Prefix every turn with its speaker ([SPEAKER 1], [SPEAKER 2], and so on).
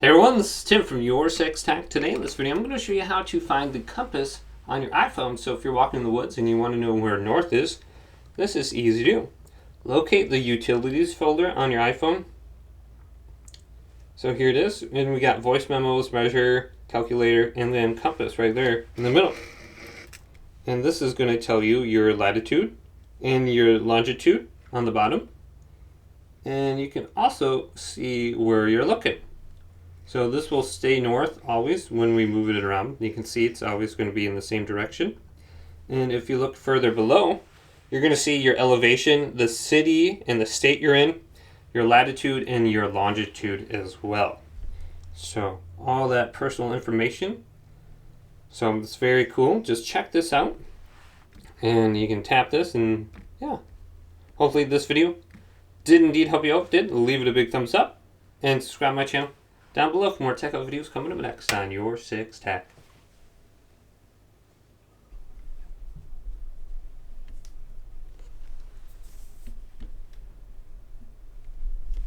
[SPEAKER 1] Hey everyone, this is Tim from Your Six Tech. Today in this video, I'm going to show you how to find the compass on your iPhone. So if you're walking in the woods and you want to know where north is, this is easy to do. Locate the utilities folder on your iPhone. So here it is, and we got voice memos, measure, calculator, and then compass right there in the middle. And this is going to tell you your latitude and your longitude on the bottom. And you can also see where you're looking. So this will stay north always when we move it around. You can see it's always going to be in the same direction. And if you look further below, you're going to see your elevation, the city and the state you're in, your latitude and your longitude as well. So all that personal information. So it's very cool. Just check this out. And you can tap this and yeah. Hopefully this video did indeed help you out. If it did, leave it a big thumbs up and subscribe to my channel down below for more tech videos coming up next on Your Six Tech.